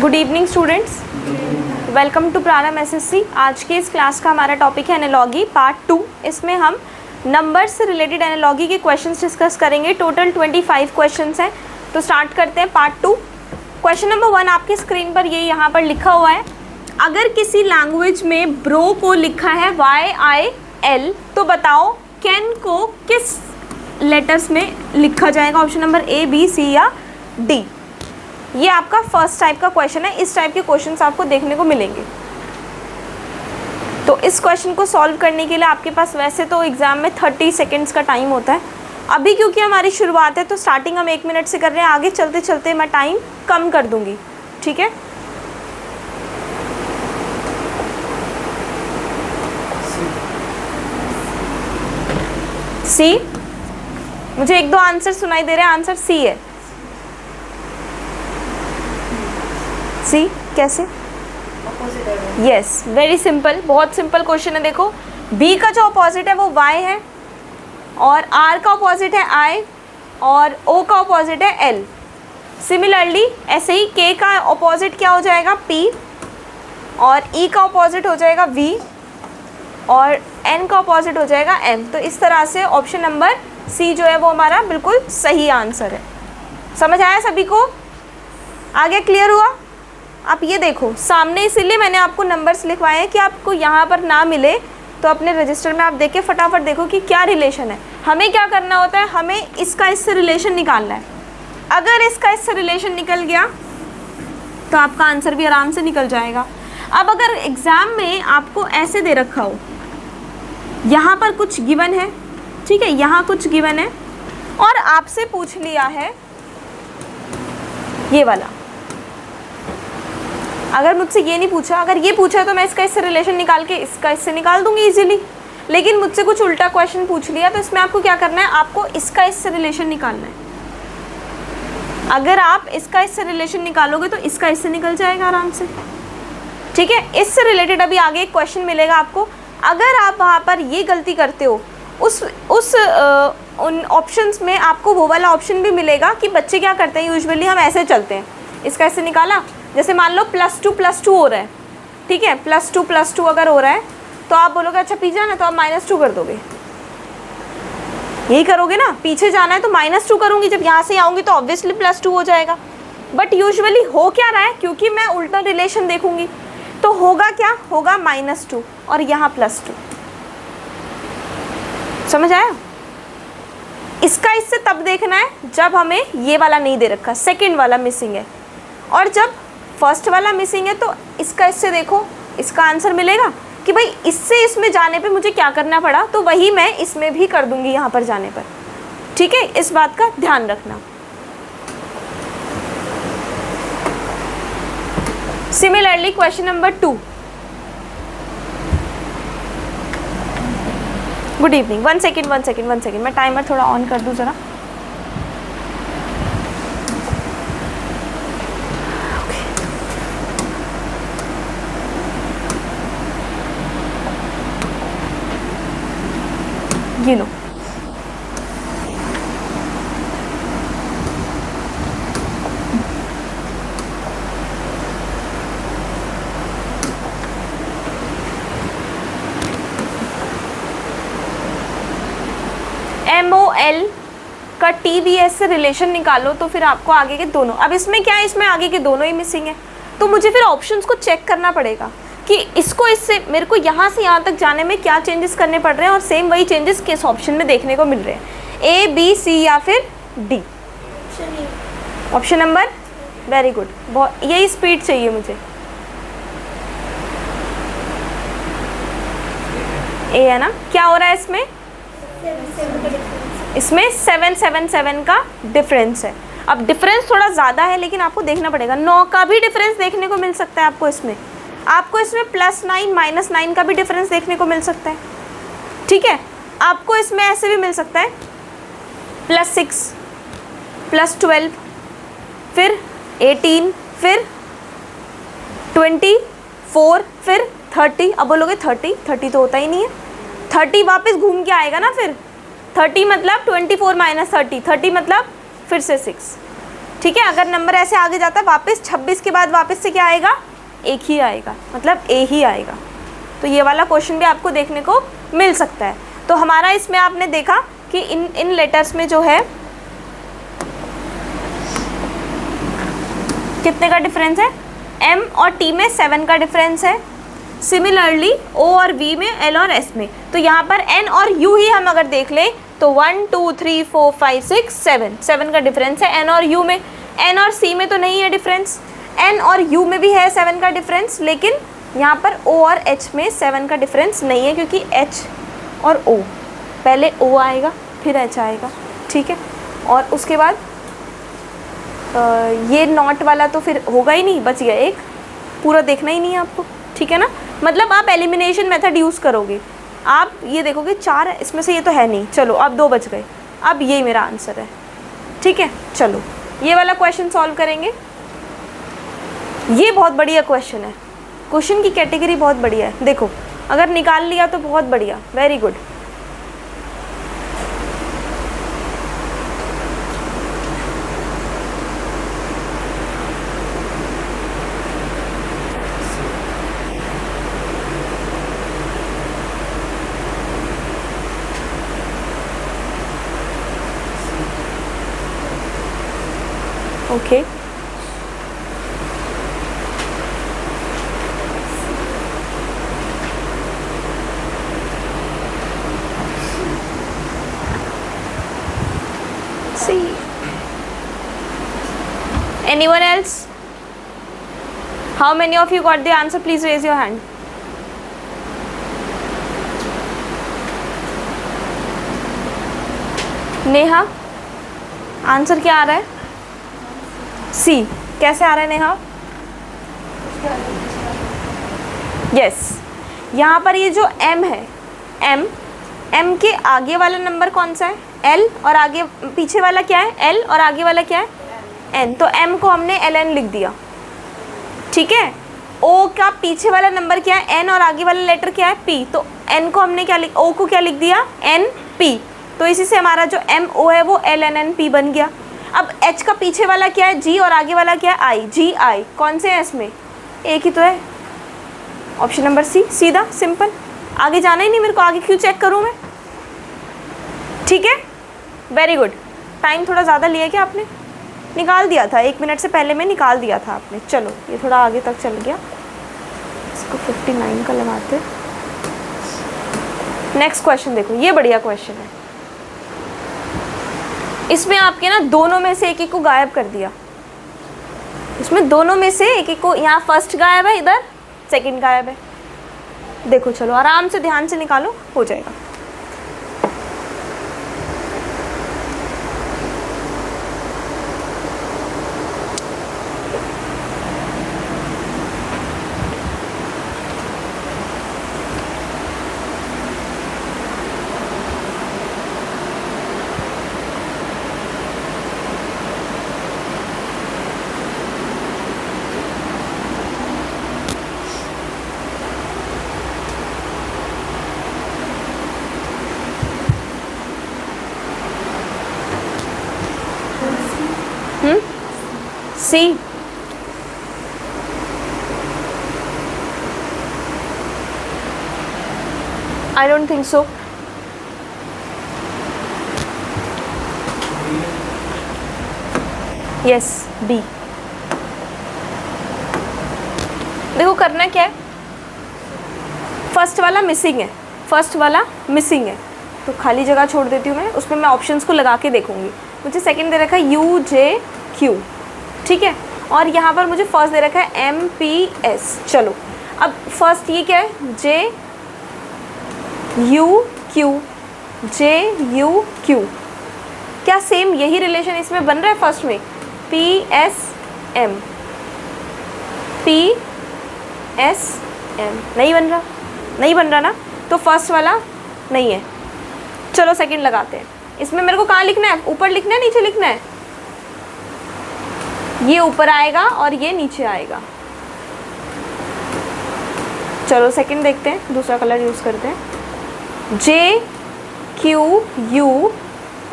Good evening students, welcome to Prarambh SSC. आज के इस क्लास का हमारा टॉपिक है एनालॉजी पार्ट 2। इसमें हम नंबर से रिलेटेड एनालॉजी के क्वेश्चंस डिस्कस करेंगे। टोटल 25 क्वेश्चंस हैं। तो स्टार्ट करते हैं पार्ट 2। क्वेश्चन नंबर 1 आपकी स्क्रीन पर ये यहाँ पर लिखा हुआ है। अगर किसी लैंग्वेज में ब्रो को लिखा है YIL तो बताओ कैन को किस लेटर्स में लिखा जाएगा। Option number A, B, C या D। ये आपका फर्स्ट टाइप का क्वेश्चन है। इस टाइप के क्वेश्चंस आपको देखने को मिलेंगे। तो इस क्वेश्चन को सॉल्व करने के लिए आपके पास वैसे तो एग्जाम में 30 सेकेंड्स का टाइम होता है। अभी क्योंकि हमारी शुरुआत है तो स्टार्टिंग हम 1 मिनट से कर रहे हैं। आगे चलते चलते मैं टाइम कम कर दूंगी, ठीक है। सी, मुझे 1-2 आंसर सुनाई दे रहे हैं। आंसर सी है। सी कैसे? यस, वेरी सिंपल, बहुत सिंपल क्वेश्चन है। देखो बी का जो अपोजिट है वो y है और r का अपोजिट है I और o का अपोजिट है l। सिमिलरली ऐसे ही k का अपोजिट क्या हो जाएगा p और e का अपोजिट हो जाएगा v और n का अपोजिट हो जाएगा m। तो इस तरह से ऑप्शन नंबर सी जो है वो हमारा बिल्कुल सही आंसर है। समझ आया सभी को? आगे क्लियर हुआ? आप ये देखो सामने, इसीलिए मैंने आपको नंबर्स लिखवाए हैं कि आपको यहाँ पर ना मिले तो अपने रजिस्टर में आप देखें, फटाफट देखो कि क्या रिलेशन है। हमें क्या करना होता है, हमें इसका इससे रिलेशन निकालना है। अगर इसका इससे रिलेशन निकल गया तो आपका आंसर भी आराम से निकल जाएगा। अब अगर एग्ज़ाम में आपको ऐसे दे रखा हो, यहाँ पर कुछ गिवन है, ठीक है, यहाँ कुछ गिवन है और आपसे पूछ लिया है ये वाला। अगर मुझसे ये नहीं पूछा, अगर ये पूछा है तो मैं इसका इससे रिलेशन निकाल के इसका इससे निकाल दूंगी इजीली। लेकिन मुझसे कुछ उल्टा क्वेश्चन पूछ लिया तो इसमें आपको क्या करना है, आपको इसका इससे रिलेशन निकालना है। अगर आप इसका इससे रिलेशन निकालोगे तो इसका इससे निकल जाएगा आराम से, ठीक है। इससे रिलेटेड अभी आगे एक क्वेश्चन मिलेगा आपको। अगर आप वहाँ पर ये गलती करते हो उन ऑप्शंस में आपको वो वाला ऑप्शन भी मिलेगा कि बच्चे क्या करते हैं, यूजुअली हम ऐसे चलते हैं। इसका ऐसे निकाला, जैसे मान लो +2 हो रहा है, ठीक है, +2 अगर हो रहा है तो आप बोलोगे अच्छा पीछे जाना है तो आप -2 कर दोगे। यही करोगे ना, पीछे जाना है तो -2 करूँगी, जब यहाँ से आऊँगी तो ऑब्वियसली +2 हो जाएगा। बट यूजुअली हो क्या रहा है, क्योंकि मैं उल्टा रिलेशन देखूंगी तो होगा क्या, होगा -2 और यहाँ +2। समझ आया? इसका इससे तब देखना है जब हमें ये वाला नहीं दे रखा, सेकेंड वाला मिसिंग है, और जब फर्स्ट वाला मिसिंग है तो इसका इससे देखो, इसका आंसर मिलेगा कि भाई इससे इसमें जाने पे मुझे क्या करना पड़ा, तो वही मैं इसमें भी कर दूंगी यहाँ पर जाने पर, ठीक है। इस बात का ध्यान रखना। Similarly question number 2। Good evening. 1 second, मैं टाइमर थोड़ा ऑन कर दूँ ज़रा। ये लो, MOL का TVS से रिलेशन निकालो तो फिर आपको आगे के दोनों, अब इसमें क्या है, इसमें आगे के दोनों ही मिसिंग है तो मुझे फिर ऑप्शंस को चेक करना पड़ेगा कि इसको इससे मेरे को यहाँ से यहाँ तक जाने में क्या चेंजेस करने पड़ रहे हैं और सेम वही चेंजेस किस ऑप्शन में देखने को मिल रहे हैं, A, B, C या फिर D। Option number, very good, बहुत यही स्पीड चाहिए मुझे। A है ना? क्या हो रहा है इसमें? इसमें 777 का डिफरेंस है। अब डिफरेंस थोड़ा ज़्यादा है लेकिन आपको देखना पड़ेगा। 9 का भी डिफरेंस देखने को मिल सकता है आपको इसमें +9 -9 का भी डिफरेंस देखने को मिल सकता है, ठीक है। आपको इसमें ऐसे भी मिल सकता है +6 +12 फिर 18 फिर 24 फिर 30। अब बोलोगे 30 तो होता ही नहीं है, 30 वापस घूम के आएगा ना, फिर 30 मतलब 24 -30, 30 मतलब फिर से 6, ठीक है, अगर नंबर ऐसे आगे जाता है वापस 26 के बाद वापस से क्या आएगा, एक ही आएगा, मतलब ए ही आएगा। तो ये वाला क्वेश्चन भी आपको देखने को मिल सकता है। तो हमारा इसमें आपने देखा कि इन लेटर्स में जो है कितने का डिफरेंस है, एम और टी में 7 का डिफरेंस है। सिमिलरली ओ और वी में, एल और एस में। तो यहाँ पर एन और यू ही हम अगर देख लें तो 1 2 3 4 5 6 7 का डिफरेंस है एन और यू में। एन और सी में तो नहीं है डिफरेंस, एन और यू में भी है 7 का डिफरेंस, लेकिन यहाँ पर ओ और एच में 7 का डिफरेंस नहीं है, क्योंकि एच और ओ, पहले ओ आएगा फिर एच आएगा, ठीक है। और उसके बाद ये नॉट वाला तो फिर होगा ही नहीं, बच गया एक, पूरा देखना ही नहीं है आपको, ठीक है ना। मतलब आप एलिमिनेशन मेथड यूज़ करोगे, आप ये देखोगे 4 इसमें से ये तो है नहीं, चलो अब 2 बच गए, अब ये मेरा आंसर है, ठीक है। चलो ये वाला क्वेश्चन सॉल्व करेंगे। ये बहुत बढ़िया क्वेश्चन है, क्वेश्चन की कैटेगरी बहुत बढ़िया है। देखो अगर निकाल लिया तो बहुत बढ़िया, very good. Okay see, anyone else? How many of you got the answer? Please raise your hand. Neha, answer क्या आ रहा है? सी। कैसे आ रहा है नेहा? यस, यहाँ पर ये जो m है, m के आगे वाला नंबर कौन सा है? l, और आगे पीछे वाला क्या है? l, और आगे वाला क्या है? n। तो m को हमने ln लिख दिया, ठीक है। o का पीछे वाला नंबर क्या है? n, और आगे वाला लेटर क्या है? p। तो n को हमने क्या लिख, o को क्या लिख दिया? n p। तो इसी से हमारा जो m o है वो ln p बन गया। अब h का पीछे वाला क्या है? g, और आगे वाला क्या है? i, g i। कौन से हैं इसमें? एक ही तो है, ऑप्शन नंबर सी, सीधा सिंपल। आगे जाना ही नहीं मेरे को, आगे क्यों चेक करूँ मैं, ठीक है। Very good. टाइम थोड़ा ज़्यादा लिया क्या आपने? निकाल दिया था 1 मिनट से पहले में, निकाल दिया था आपने। चलो ये थोड़ा आगे तक चल गया, इसको 59 का लगाते। नेक्स्ट क्वेश्चन देखो, ये बढ़िया क्वेश्चन है। इसमें आपके ना दोनों में से एक को गायब कर दिया, इसमें दोनों में से एक को, यहाँ फर्स्ट गायब है, इधर सेकंड गायब है। देखो चलो आराम से ध्यान से निकालो, हो जाएगा। C। I don't think so. Yes, B। देखो करना क्या है, फर्स्ट वाला मिसिंग है, फर्स्ट वाला मिसिंग है, तो खाली जगह छोड़ देती हूँ मैं, उसमें मैं ऑप्शंस को लगा के देखूंगी। मुझे सेकंड दे रखा है U J Q, ठीक है, और यहाँ पर मुझे फर्स्ट दे रखा है M P S। चलो अब फर्स्ट ये क्या है? J U Q, J U Q, क्या सेम यही रिलेशन इसमें बन रहा है फर्स्ट में? P S M, P S M नहीं बन रहा, नहीं बन रहा ना, तो फर्स्ट वाला नहीं है। चलो सेकंड लगाते हैं। इसमें मेरे को कहाँ लिखना है? ऊपर लिखना है, नीचे लिखना है? ये ऊपर आएगा और ये नीचे आएगा। चलो सेकंड देखते हैं, दूसरा कलर यूज़ करते हैं। J Q U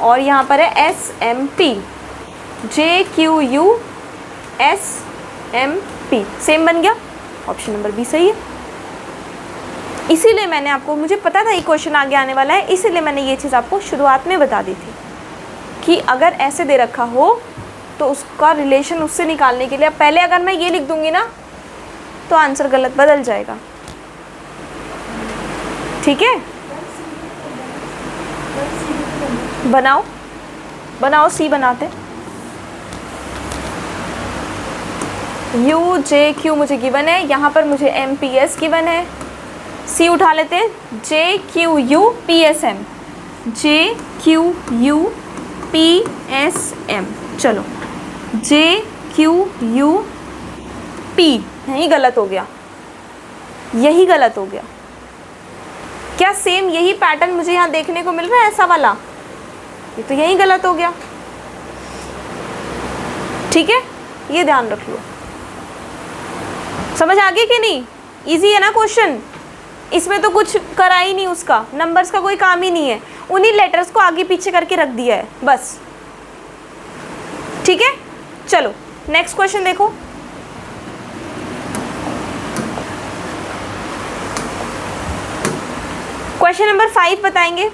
और यहाँ पर है S M P, JQUSMP same बन गया, ऑप्शन नंबर बी सही है। इसीलिए मैंने आपको, मुझे पता था ये क्वेश्चन आगे आने वाला है, इसीलिए मैंने ये चीज़ आपको शुरुआत में बता दी थी कि अगर ऐसे दे रखा हो तो उसका रिलेशन उससे निकालने के लिए, अब पहले अगर मैं ये लिख दूंगी ना तो आंसर गलत बदल जाएगा, ठीक है। बनाओ बनाओ, सी बनाते। UJQ मुझे गिवन है, यहाँ पर मुझे MPS गिवन है, सी उठा लेते हैं, JQUPSM, JQUPSM, चलो JQUP, यही गलत हो गया, यही गलत हो गया। क्या सेम यही पैटर्न मुझे यहाँ देखने को मिल रहा है, ऐसा वाला? ये तो यही गलत हो गया, ठीक है, ये ध्यान रख लो। समझ आ गई कि नहीं? इजी है ना क्वेश्चन, इसमें तो कुछ करा ही नहीं, उसका नंबर्स का कोई काम ही नहीं है, उन्हीं लेटर्स को आगे पीछे करके रख दिया है बस, ठीक है। चलो नेक्स्ट क्वेश्चन देखो। क्वेश्चन नंबर 5 बताएंगे।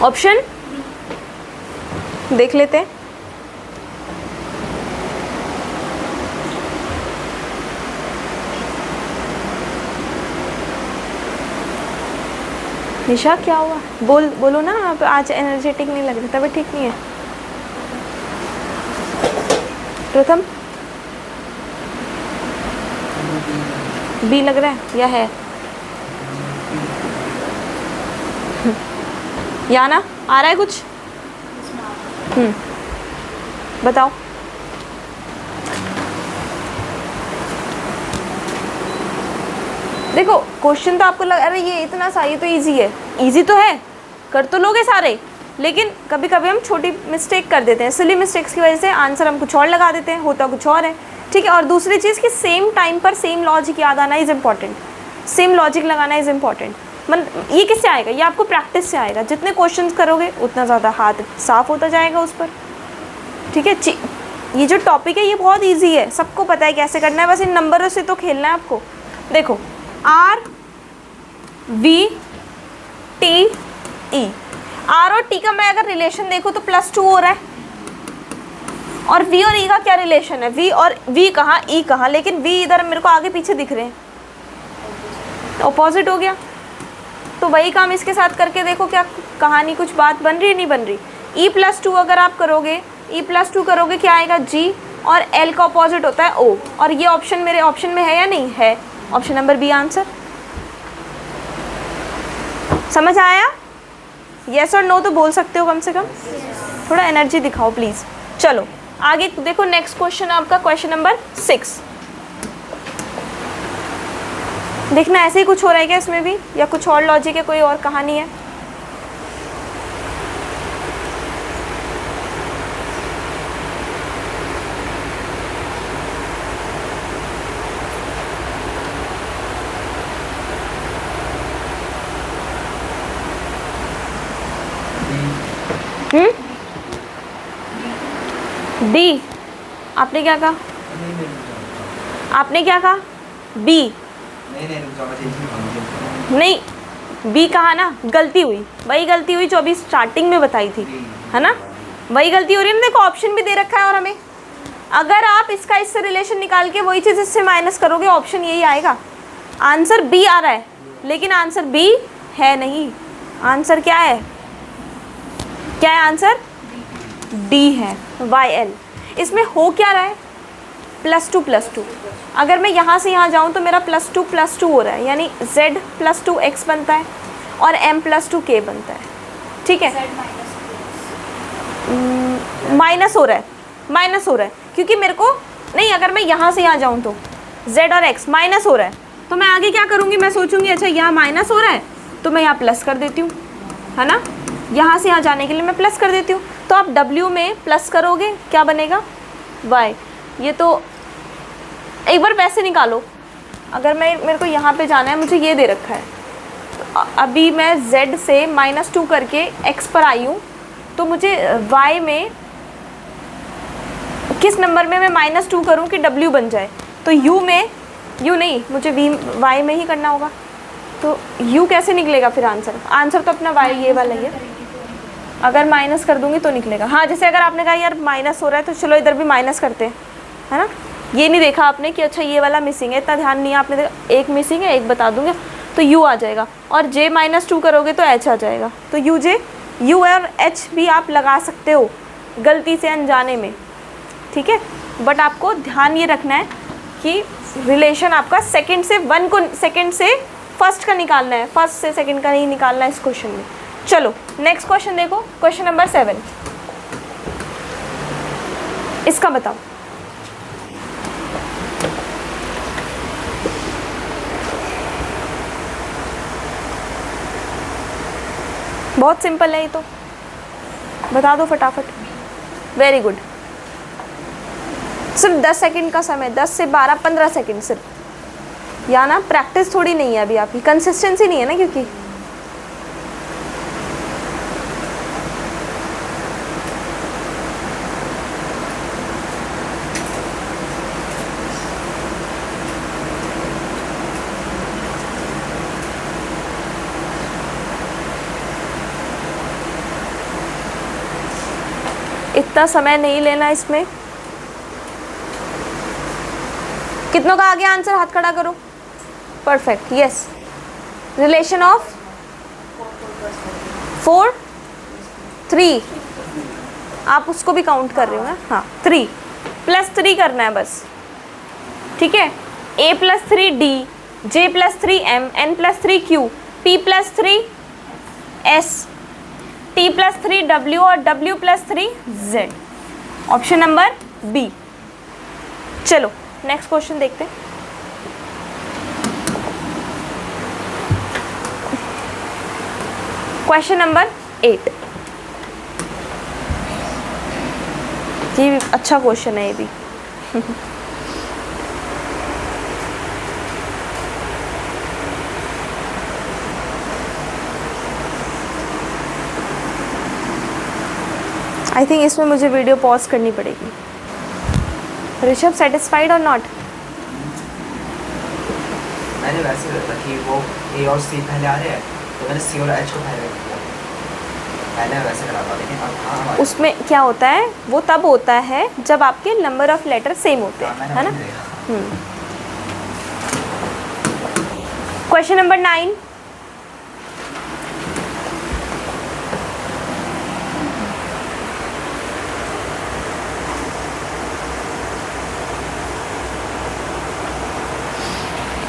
ऑप्शन देख लेते हैं। निशा क्या हुआ? बोलो ना, आप आज एनर्जेटिक नहीं लग रही, तबीयत ठीक नहीं है। प्रथम बी लग रहा है या है? या ना आ रहा है कुछ? बताओ। देखो क्वेश्चन तो आपको लग, अरे ये इतना सा, ये तो इजी है, इजी तो है, कर तो लोगे सारे, लेकिन कभी कभी हम छोटी मिस्टेक कर देते हैं, सिली मिस्टेक्स की वजह से आंसर हम कुछ और लगा देते हैं, होता कुछ और है, ठीक है। और दूसरी चीज़ कि सेम टाइम पर सेम लॉजिक याद आना इज़ इम्पॉर्टेंट, सेम लॉजिक लगाना इज़ इम्पॉर्टेंट। ये किससे आएगा? ये आपको प्रैक्टिस से आएगा, जितने क्वेश्चंस करोगे उतना ज़्यादा हाथ साफ होता जाएगा उस पर, ठीक है। ये जो टॉपिक है ये बहुत इजी है, सबको पता है कैसे करना है, बस इन नंबरों से तो खेलना है आपको। देखो R V T E, R और T का मैं अगर रिलेशन देखूँ तो +2 हो रहा है, और V और E का क्या रिलेशन है? V और V कहाँ, E कहाँ, लेकिन V इधर मेरे को आगे पीछे दिख रहे हैं, ऑपोजिट हो गया। तो वही काम इसके साथ करके देखो, क्या कहानी कुछ बात बन रही है, नहीं बन रही। E+2 अगर आप करोगे, E+2 करोगे क्या आएगा? G, और L का ऑपोजिट होता है O, और ये ऑप्शन मेरे ऑप्शन में है या नहीं है? Option number B answer. समझ आया? यस और नो तो बोल सकते हो कम से कम, थोड़ा एनर्जी दिखाओ प्लीज़। चलो आगे देखो, नेक्स्ट क्वेश्चन आपका क्वेश्चन नंबर 6। देखना ऐसे ही कुछ हो रहा है क्या इसमें भी, या कुछ और लॉजिक है, कोई और कहानी है? डी, आपने क्या कहा? आपने क्या कहा? बी नहीं, बी कहा ना, गलती हुई, वही गलती हुई जो अभी स्टार्टिंग में बताई थी, है ना, वही गलती हो रही है ना। देखो ऑप्शन भी दे रखा है, और हमें अगर आप इसका इससे रिलेशन निकाल के वही चीज़ इससे माइनस करोगे, ऑप्शन यही आएगा। आंसर बी आ रहा है, लेकिन आंसर बी है नहीं, आंसर क्या है? क्या है आंसर? डी है, YL। इसमें हो क्या रहा है? +2 +2। अगर मैं यहाँ से यहाँ जाऊँ तो मेरा +2 +2 हो रहा है, यानी Z +2 X बनता है और M +2 K बनता है, ठीक है। माइनस हो रहा है, माइनस हो रहा है, क्योंकि मेरे को नहीं, अगर मैं यहाँ से यहाँ जाऊँ तो z और x माइनस हो रहा है, तो मैं आगे क्या करूँगी, मैं सोचूंगी अच्छा यहाँ माइनस हो रहा है तो मैं यहाँ प्लस कर देती हूँ, है ना, यहाँ से यहाँ जाने के लिए मैं प्लस कर देती हूँ। तो आप w में प्लस करोगे क्या बनेगा, y। ये तो एक बार वैसे निकालो, अगर मेरे को यहाँ पे जाना है, मुझे ये दे रखा है, तो अभी मैं z से -2 करके x पर आई हूँ, तो मुझे y में किस नंबर में मैं -2 करूँ कि w बन जाए, तो u में, u नहीं, मुझे y में ही करना होगा। तो u कैसे निकलेगा फिर आंसर तो अपना y ये वाला ही है, अगर माइनस कर दूंगी तो निकलेगा। हाँ, जैसे अगर आपने कहा यार माइनस हो रहा है तो चलो इधर भी माइनस करते हैं, है ना, ये नहीं देखा आपने कि अच्छा ये वाला मिसिंग है, इतना ध्यान नहीं है आपने, एक मिसिंग है एक बता दूंगा तो u आ जाएगा, और j -2 करोगे तो h आ जाएगा। तो u और h भी आप लगा सकते हो गलती से अनजाने में, ठीक है, बट आपको ध्यान ये रखना है कि रिलेशन आपका सेकंड से फर्स्ट का निकालना है, फर्स्ट से सेकंड का नहीं निकालना है इस क्वेश्चन में। चलो नेक्स्ट क्वेश्चन देखो, क्वेश्चन नंबर 7, इसका बताओ। बहुत सिंपल है ये तो, बता दो फटाफट। वेरी गुड, सिर्फ 10 सेकंड का समय, 10 से 12 15 सेकंड सिर्फ, या ना प्रैक्टिस थोड़ी नहीं है अभी, आपकी कंसिस्टेंसी नहीं है ना, क्योंकि इतना समय नहीं लेना इसमें। कितनों का आ गया आंसर, हाथ खड़ा करो। Perfect, yes. रिलेशन ऑफ 4 3, आप उसको भी काउंट कर रहे हो ना, हाँ 3 +3 करना है बस, ठीक है। a + 3d, j + 3m, n + 3q, p + 3s, t + 3w और w + 3z, option number B. चलो नेक्स्ट क्वेश्चन देखते हैं। क्वेश्चन नंबर 8, ये अच्छा क्वेश्चन है ये भी। आई थिंक इसमें मुझे वीडियो पॉज करनी पड़ेगी। ऋषभ सेटिस्फाइड और नॉट? मैंने वैसे करता कि वो ए और सी पहले आ रहे हैं तो मैंने सी और एच को पहले वैसे करा था, लेकिन अब हाँ उसमें क्या होता है, वो तब होता है जब आपके नंबर ऑफ लेटर सेम होते हैं, है ना। क्वेश्चन नंबर 9,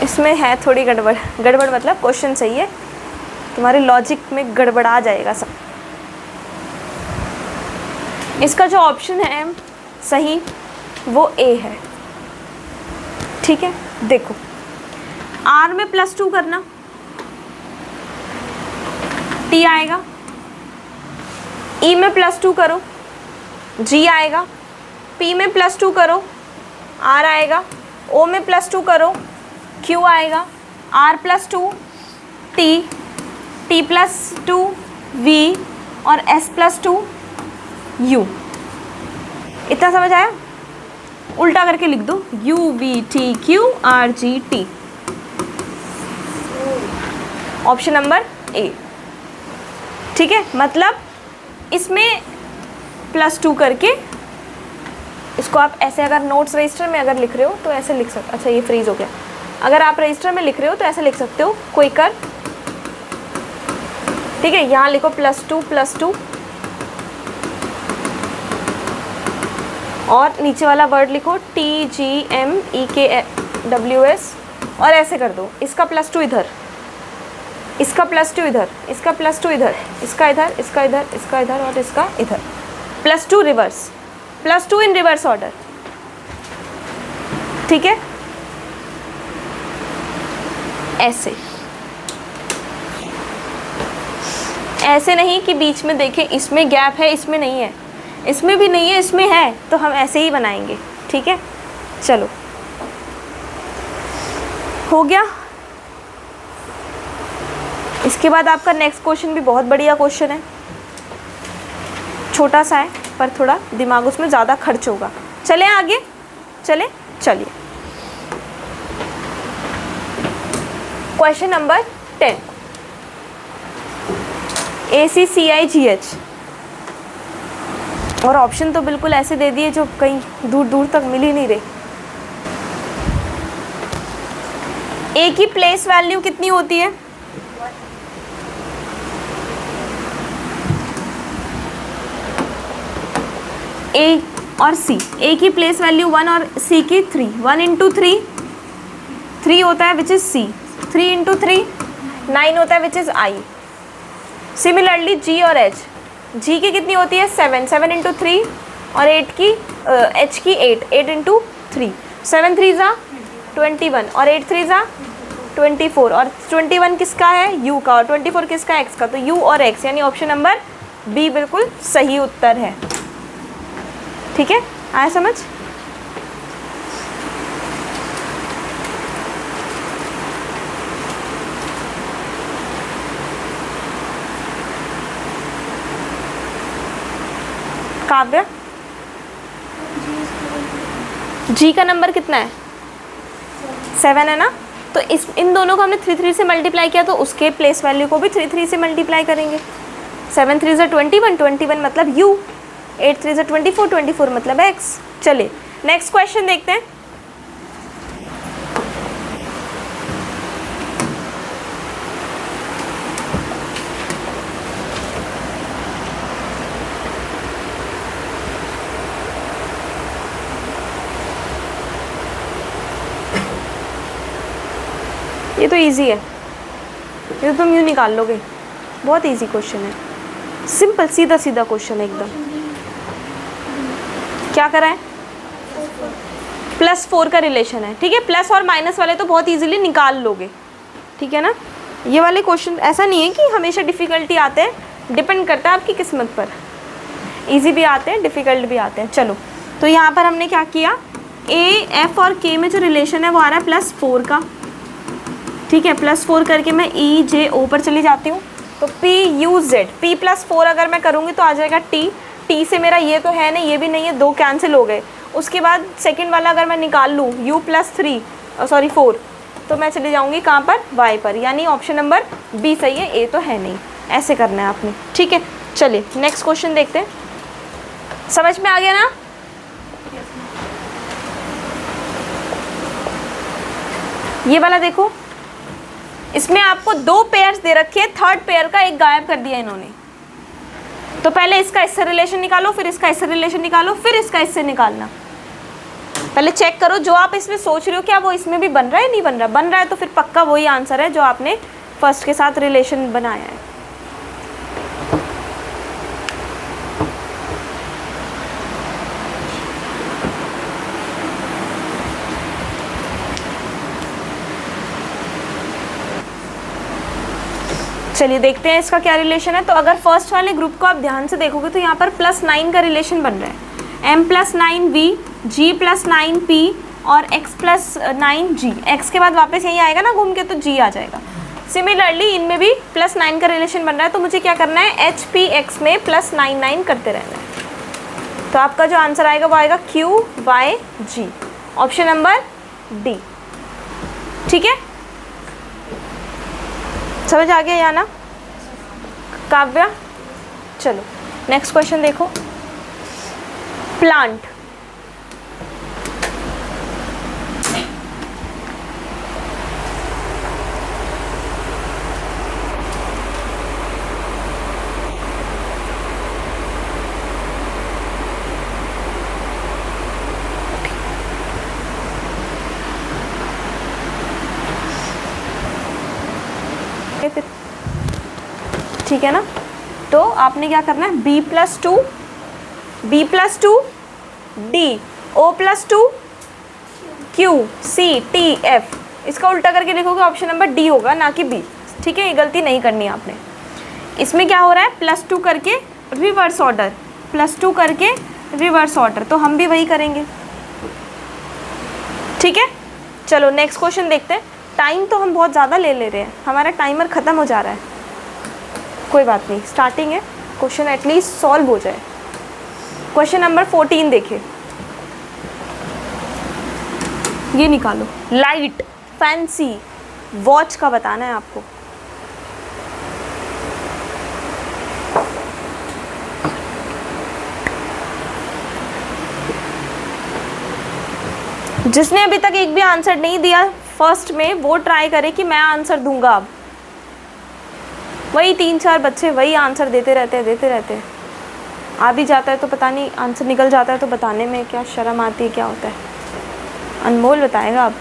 इसमें है थोड़ी गड़बड़ मतलब क्वेश्चन सही है, तुम्हारे लॉजिक में गड़बड़ा जाएगा सब। इसका जो ऑप्शन है सही वो ए है, ठीक है। देखो R में +2 करना, T आएगा, E में +2 करो, G आएगा, P में +2 करो, R आएगा, O में +2 करो, Q आएगा, R + 2 T, T + 2 V और S + 2 U। इतना समझ आया? उल्टा करके लिख दो, U V T Q R G T, option number A, ठीक है। मतलब इसमें +2 करके इसको आप ऐसे, अगर नोट्स रजिस्टर में अगर लिख रहे हो तो ऐसे लिख सकते। अच्छा ये फ्रीज हो गया, अगर आप रजिस्टर में लिख रहे हो तो ऐसे लिख सकते हो, क्विकर, ठीक है। यहाँ लिखो +2 और नीचे वाला वर्ड लिखो TGMEKWS और ऐसे कर दो। इसका +2 इधर, इसका +2 इधर, इसका +2 इधर, इसका इधर, इसका इधर, इसका इधर और इसका इधर, +2 रिवर्स, +2 इन रिवर्स ऑर्डर, ठीक है। ऐसे, ऐसे नहीं कि बीच में देखें इसमें गैप है इसमें नहीं है, इसमें भी नहीं है इसमें है, तो हम ऐसे ही बनाएंगे, ठीक है। चलो हो गया। इसके बाद आपका नेक्स्ट क्वेश्चन भी बहुत बढ़िया क्वेश्चन है, छोटा सा है पर थोड़ा दिमाग उसमें ज़्यादा खर्च होगा। चलें आगे, चलें, चलिए क्वेश्चन नंबर 10, ACCIGH, और ऑप्शन तो बिल्कुल ऐसे दे दिए जो कहीं दूर दूर तक मिल ही नहीं रहे। ए की प्लेस वैल्यू कितनी होती है? ए और सी, ए की प्लेस वैल्यू 1 और सी की 3, 1 इंटू 3 होता है विच इज़ सी, 3 इंटू 3 9 होता है विच इज़ आई। सिमिलरली जी और एच, जी की कितनी होती है 7 इंटू 3 और 8 की एच की 8 इंटू 3, 7 3 ज़ा 21 और 8 3 ज़ा 24, और 21 किसका है यू का और 24 किसका एक्स का, तो यू और एक्स, यानी ऑप्शन नंबर बी बिल्कुल सही उत्तर है। ठीक है, आया समझ? काव्य, जी का नंबर कितना है 7 है ना, तो इस इन दोनों को हमने 3 3 से मल्टीप्लाई किया, तो उसके प्लेस वैल्यू को भी 3 3 से मल्टीप्लाई करेंगे। 7 3 ज़ा 21, 21 मतलब u, 8 3 ज़ा 24, 24 मतलब x। चलिए नेक्स्ट क्वेश्चन देखते हैं। ये तो इजी है, ये तो तुम यूँ निकाल लोगे, बहुत इजी क्वेश्चन है, सिंपल सीधा सीधा क्वेश्चन है एकदम। क्या करा है? +4 का रिलेशन है, ठीक है। प्लस और माइनस वाले तो बहुत इजीली निकाल लोगे, ठीक है ना। ये वाले क्वेश्चन ऐसा नहीं है कि हमेशा डिफ़िकल्टी आते हैं, डिपेंड करता है आपकी किस्मत पर, इजी भी आते हैं डिफ़िकल्ट भी आते हैं। चलो, तो यहाँ पर हमने क्या किया, ए एफ और के में जो रिलेशन है वो आ रहा है +4 का, ठीक है। +4 करके मैं ई जे ओ पर चली जाती हूँ, तो पी यू जेड, पी +4 अगर मैं करूँगी तो आ जाएगा टी, टी से मेरा ये तो है नहीं, ये भी नहीं है, 2 कैंसिल हो गए। उसके बाद सेकंड वाला अगर मैं निकाल लूँ u +3 सॉरी 4, तो मैं चली जाऊँगी कहाँ पर, y पर, यानी ऑप्शन नंबर बी सही है, ए तो है नहीं। ऐसे करना है आपने, ठीक है। चलिए नेक्स्ट क्वेश्चन देखते हैं, समझ में आ गया ना? ये वाला देखो, इसमें आपको 2 पेयर्स दे रखे हैं, थर्ड पेयर का एक गायब कर दिया इन्होंने। तो पहले इसका इससे रिलेशन निकालो, फिर इसका इससे रिलेशन निकालो, फिर इसका इससे निकालना। पहले चेक करो जो आप इसमें सोच रहे हो क्या वो इसमें भी बन रहा है, नहीं बन रहा। बन रहा है तो फिर पक्का वही आंसर है जो आपने फर्स्ट के साथ रिलेशन बनाया है। चलिए देखते हैं इसका क्या रिलेशन है। तो अगर फर्स्ट वाले ग्रुप को आप ध्यान से देखोगे तो यहाँ पर +9 का रिलेशन बन रहा है, m + 9v, g + 9p और x + 9g। x के बाद वापस यही आएगा ना घूम के, तो g आ जाएगा। सिमिलरली इनमें भी +9 का रिलेशन बन रहा है, तो मुझे क्या करना है, h p x में +9 9 करते रहना है। तो आपका जो आंसर आएगा वो आएगा q y g, option number D, ठीक है। समझ आ गया या ना काव्या? चलो नेक्स्ट क्वेश्चन देखो, प्लांट। ठीक है ना, तो आपने क्या करना है, b + 2 d, o + 2 q, c t f, इसका उल्टा करके लिखोगे ऑप्शन नंबर डी होगा, ना कि बी। ठीक है, ये गलती नहीं करनी है आपने। इसमें क्या हो रहा है, +2 करके रिवर्स ऑर्डर, +2 करके रिवर्स ऑर्डर, तो हम भी वही करेंगे। ठीक है, चलो नेक्स्ट क्वेश्चन देखते हैं। टाइम तो हम बहुत ज़्यादा ले रहे हैं, हमारा टाइमर ख़त्म हो जा रहा है। कोई बात नहीं, स्टार्टिंग है, क्वेश्चन एटलीस्ट सॉल्व हो जाए। क्वेश्चन नंबर 14 देखिए, ये निकालो। लाइट, फैंसी, वॉच का बताना है आपको। जिसने अभी तक एक भी आंसर नहीं दिया फर्स्ट में, वो ट्राई करे कि मैं आंसर दूंगा। अब वही 3-4 बच्चे वही आंसर देते रहते हैं। आ भी जाता है तो पता नहीं, आंसर निकल जाता है तो बताने में क्या शर्म आती है, क्या होता है। अनमोल बताएगा अब।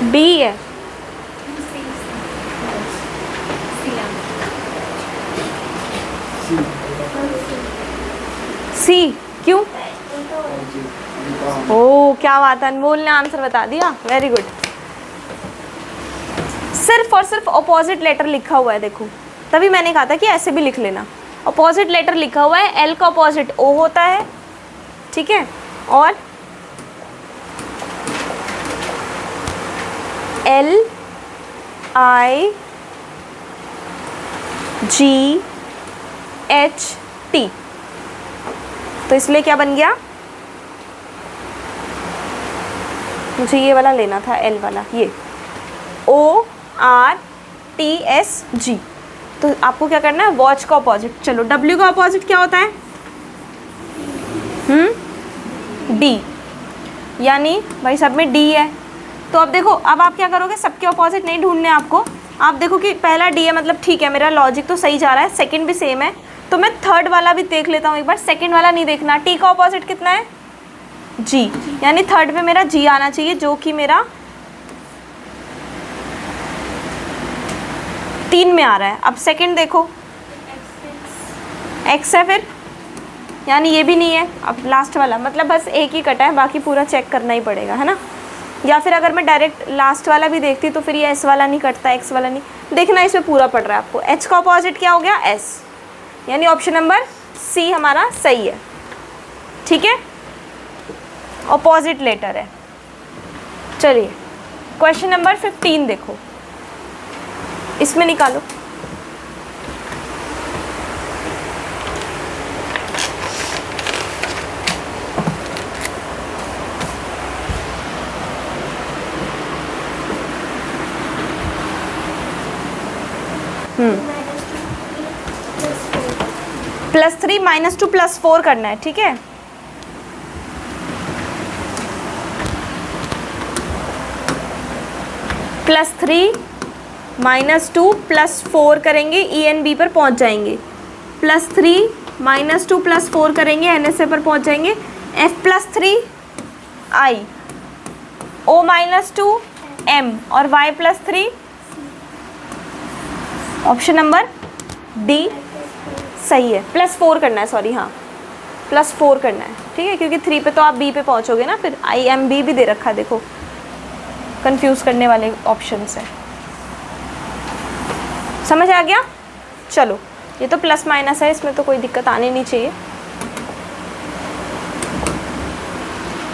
बी है। सी क्यों? ओ क्या बात है, अनमोल ने आंसर बता दिया, वेरी गुड। सिर्फ और सिर्फ अपोजिट लेटर लिखा हुआ है, देखो तभी मैंने कहा था कि ऐसे भी लिख लेना। अपोजिट लेटर लिखा हुआ है, एल का अपोजिट ओ होता है, ठीक है, और LIGHT, तो इसलिए क्या बन गया, मुझे ये वाला लेना था, एल वाला, ये ORTSG। तो आपको क्या करना है, वॉच का अपोजिट। चलो W का अपोजिट क्या होता है, D, यानी भाई सब में D है। तो अब देखो, अब आप क्या करोगे, सबके अपोजिट नहीं ढूंढने आपको। आप देखो कि पहला D है, मतलब ठीक है, मेरा लॉजिक तो सही जा रहा है, सेकंड भी सेम है, तो मैं थर्ड वाला भी देख लेता हूँ एक बार। सेकंड वाला नहीं देखना। T का अपोजिट कितना है, G, यानी थर्ड पे मेरा G आना चाहिए, जो कि मेरा 3 में आ रहा है। अब सेकंड देखो, X है फिर, यानी ये भी नहीं है। अब लास्ट वाला, मतलब बस एक ही कटा है, बाकी पूरा चेक करना ही पड़ेगा, है ना। या फिर अगर मैं डायरेक्ट लास्ट वाला भी देखती तो फिर ये S वाला नहीं कटता, X वाला नहीं देखना, इसमें पूरा पड़ रहा है आपको। H का अपोजिट क्या हो गया, S, यानी ऑप्शन नंबर C हमारा सही है। ठीक है, अपोजिट लेटर है। चलिए क्वेश्चन नंबर 15 देखो, इसमें निकालो। +3 -2 +4 करना है, ठीक है। +3 -2 +4 करेंगे, ENB पर पहुंच जाएंगे। +3 -2 +4 करेंगे, NSA पर पहुंच जाएंगे। F+3 I, O -2 M और Y+3, ऑप्शन नंबर D सही है। +4 करना है, सॉरी, हाँ +4 करना है, ठीक है, क्योंकि 3 पे तो आप B पे पहुंचोगे ना, फिर IMB भी दे रखा है, देखो कंफ्यूज करने वाले ऑप्शंस है। समझ आ गया। चलो ये तो प्लस माइनस है, इसमें तो कोई दिक्कत आनी नहीं चाहिए।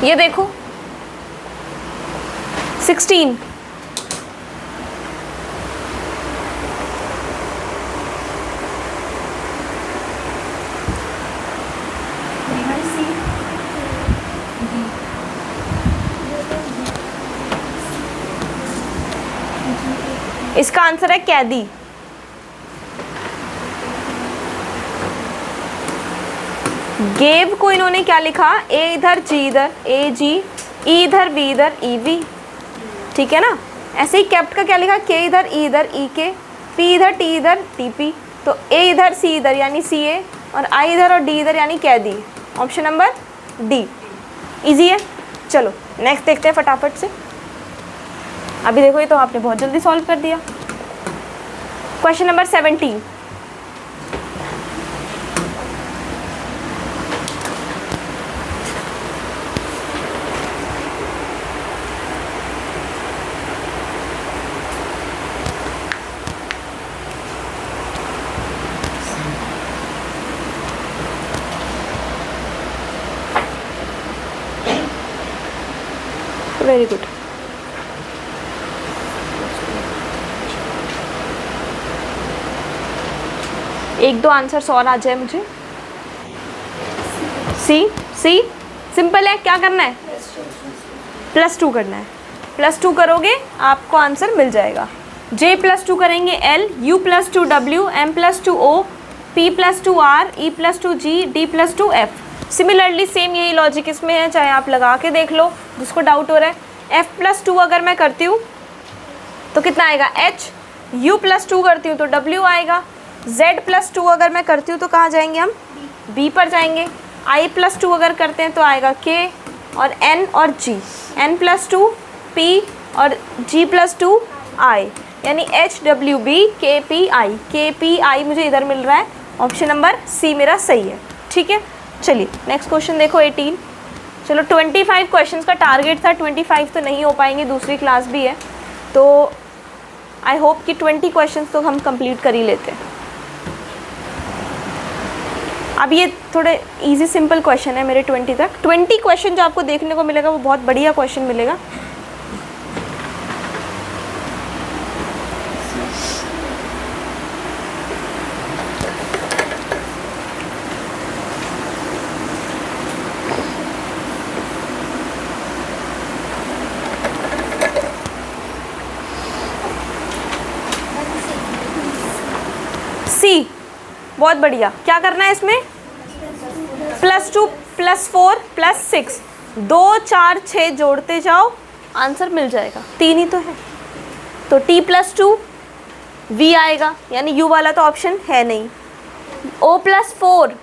ये देखो 16, इसका आंसर है कैदी। गेव को इन्होंने क्या लिखा, ए इधर जी इधर, ए जी, ई इधर बी इधर, ई वी, ठीक है ना। ऐसे ही कैप्ट का क्या लिखा, के इधर, ई इधर, ई के, पी इधर, टी इधर, टी पी, तो ए इधर, सी इधर यानी सी ए, और आई इधर और डी इधर यानी कैदी। Option number D. इजी है। चलो नेक्स्ट देखते हैं फटाफट से। अभी देखो ये तो आपने बहुत जल्दी सॉल्व कर दिया। Question number 17। Very good. एक दो आंसर्स और आ जाए मुझे। सी, सी सिंपल है, क्या करना है, +2 करना है। +2 करोगे आपको आंसर मिल जाएगा। J +2 करेंगे L, U +2 W, M +2 O, P +2 R, E +2 G, D +2 F। Similarly same यही लॉजिक इसमें है, चाहे आप लगा के देख लो जिसको डाउट हो रहा है। F +2 अगर मैं करती हूँ तो कितना आएगा H, U +2 करती हूँ तो W आएगा, Z +2 अगर मैं करती हूँ तो कहाँ जाएंगे हम, B पर जाएंगे। I +2 अगर करते हैं तो आएगा K और N और G, N +2 P और G +2 I, यानी H W B K P I, K P I मुझे इधर मिल रहा है। ऑप्शन नंबर सी मेरा सही है। ठीक है, चलिए नेक्स्ट क्वेश्चन देखो 18। चलो 25 क्वेश्चंस का टारगेट था, 25 तो नहीं हो पाएंगे, दूसरी क्लास भी है, तो आई होप कि 20 क्वेश्चंस तो हम कंप्लीट कर ही लेते हैं। अब ये थोड़े इजी सिंपल क्वेश्चन है मेरे 20 तक। 20 क्वेश्चन जो आपको देखने को मिलेगा वो बहुत बढ़िया क्वेश्चन मिलेगा। सी, बहुत बढ़िया। क्या करना है इसमें, +2 +4 +6, 2 4 6 जोड़ते जाओ, आंसर मिल जाएगा। 3 ही तो है, तो T +2 V आएगा, यानी U वाला तो ऑप्शन है नहीं। O +4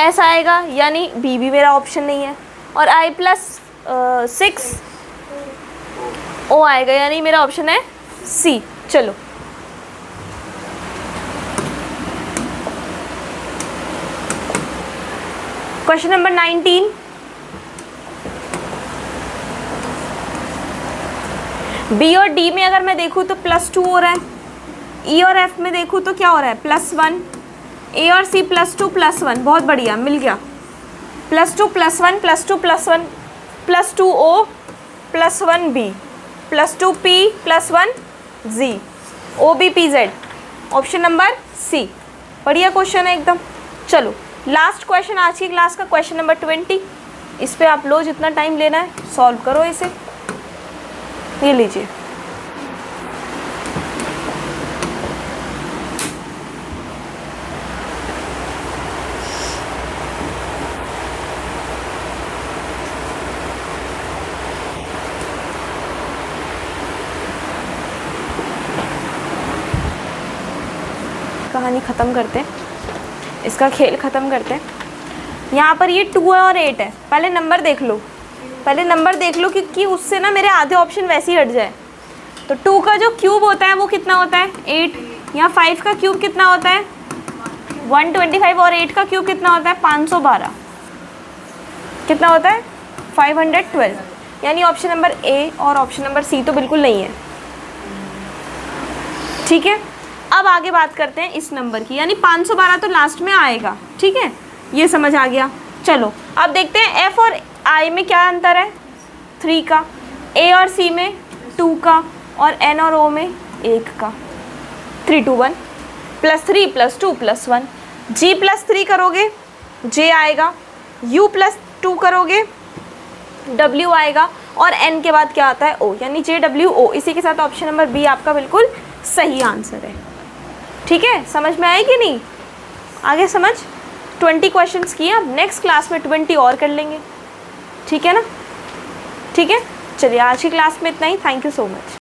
S आएगा, यानी B भी मेरा ऑप्शन नहीं है, और I +6 O आएगा, यानी मेरा ऑप्शन है C। चलो क्वेश्चन नंबर 19। बी और डी में अगर मैं देखूँ तो +2 हो रहा है, ई और एफ में देखूँ तो क्या हो रहा है +1, ए और सी +2 +1, बहुत बढ़िया मिल गया। +2 +1 +2 +1 +2 O +1 B +2 P +1 G, O B P Z, option number C. बढ़िया क्वेश्चन है एकदम। चलो लास्ट क्वेश्चन आज की क्लास का, क्वेश्चन नंबर 20। इस पे आप लो जितना टाइम लेना है, सॉल्व करो इसे। ये लीजिए, कहानी ख़त्म करते हैं, इसका खेल ख़त्म करते हैं। यहाँ पर ये 2 है और 8 है, पहले नंबर देख लो, पहले नंबर देख लो क्योंकि उससे ना मेरे आधे ऑप्शन वैसे ही हट जाए। तो 2 का जो क्यूब होता है वो कितना होता है 8, यहाँ 5 का क्यूब कितना होता है 125, और 8 का क्यूब कितना होता है 512, कितना होता है 512, यानी ऑप्शन नंबर ए और ऑप्शन नंबर सी तो बिल्कुल नहीं है। ठीक है, अब आगे बात करते हैं इस नंबर की, यानी 512 तो लास्ट में आएगा। ठीक है, ये समझ आ गया। चलो अब देखते हैं एफ और आई में क्या अंतर है, 3 का, ए और सी में 2 का, और एन और ओ में 1 का। 3 2 1 +3 +2 +1, जी +3 करोगे जे आएगा, यू +2 करोगे डब्ल्यू आएगा, और एन के बाद क्या आता है ओ, यानी जे डब्ल्यू ओ। इसी के साथ ऑप्शन नंबर बी आपका बिल्कुल सही आंसर है। ठीक है, समझ में आए कि नहीं, आगे समझ। 20 क्वेश्चंस किए, अब नेक्स्ट क्लास में 20 और कर लेंगे। ठीक है ना, ठीक है, चलिए आज की क्लास में इतना ही। Thank you so much.